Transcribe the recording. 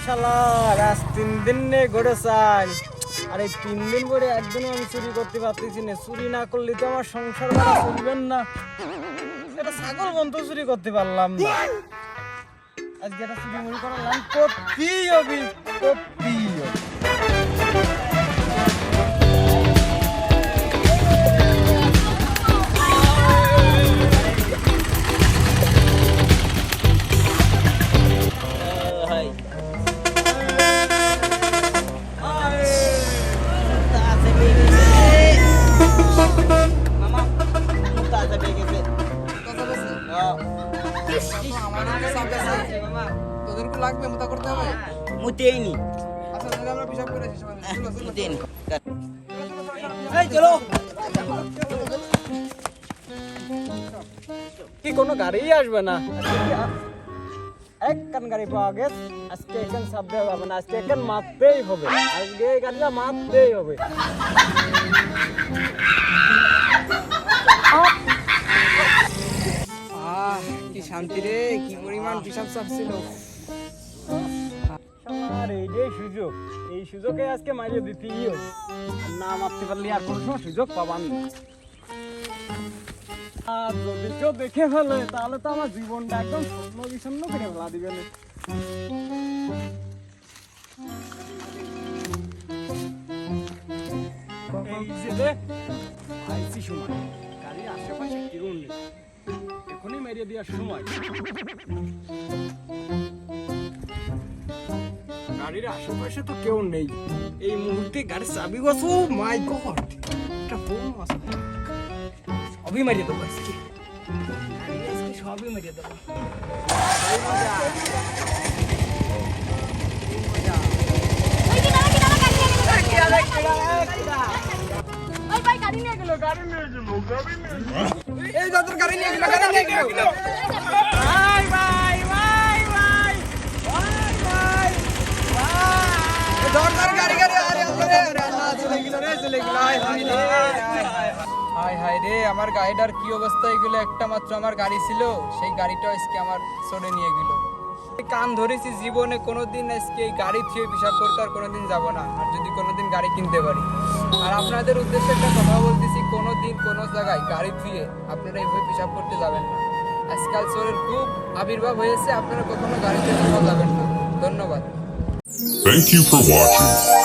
শালার আজ 3 দিন নে ঘরে চাই। আর এই 3 দিন করে একদিনও আমি চুরি করতে পারতেছি না। চুরি না করলে তো আমার সংসার ভাড়া চলবেন না। এটা ছাগল বন্ধ চুরি করতে পারলাম না। আজকে একটা চুরি মুড়ি করালাম, করতেই হবে, করতেই হবে। লাগবে মোটা করতে হবে মুতেই নি আচ্ছা তাহলে আমরা হিসাব করে আসি সবাই চলো চলো মুতেই নি এই চলো। কি কোনো গাড়ি আসবে না? এক কান গাড়ি পাওয়া গেছে। আজকে এখান চাপ দেওয়া যাবে না, আজকে এখান মারতেই হবে। আজকে এই গাড়িটা মারতেই হবে। কি শান্তি রে, কি পরিমাণ হিসাব চাপ ছিল। আর এই যে সুযোগ, এই সুযোগে আজকে মাইরে দিতেই হবে। আর না মারতে পারলে আর কোনো সময় সুযোগ পাবান না। আর যদি কেউ দেখে ফেলে তাহলে তো আমার জীবনটা একদম শূন্য বিষণ্ণ করে ফেলা দিবে না। এই যে রে, আইছি সময়, গাড়ির আশেপাশে কেউ নেই, এখনই মেরে দেওয়ার সময়। গাড়ির আশেপাশে তো কেউ নেই, এই মুহূর্তে গাড়ির চাবি গছ। ও মাই গড, একটা ফোন আছে, সবই মেরে দেবো আজকে। গাড়ি আজকে সবই মেরে দেবো। এই মজা, এই মজা। এই যত গাড়ি নিয়ে গেল গাড়ি নিয়ে গেল ভাই ভাই ভাই ভাই ভাই ভাই, দরকার গাড়ি গাড়ি আরে আল্লাহ চলে গেল রে চলে গেল। হাই হাই রে, আমার গাড়িটার কি অবস্থা এগুলো। একটা মাত্র আমার গাড়ি ছিল, সেই গাড়িটা আজকে আমার চড়ে নিয়ে গেল। কান ধরেছি জীবনে কোনোদিন আজকে এই গাড়ি থুয়ে পিসাব করতে আর কোনোদিন যাব না। আর যদি কোনোদিন গাড়ি কিনতে পারি। আর আপনাদের উদ্দেশ্যে একটা কথা বলতেছি, কোনোদিন কোনো জায়গায় গাড়ি থুয়ে আপনারা এইভাবে পিসাব করতে যাবেন না। আজকাল চোরের খুব আবির্ভাব হয়েছে, আপনারা কখনো গাড়িতে যাবেন না। ধন্যবাদ। Thank you for watching.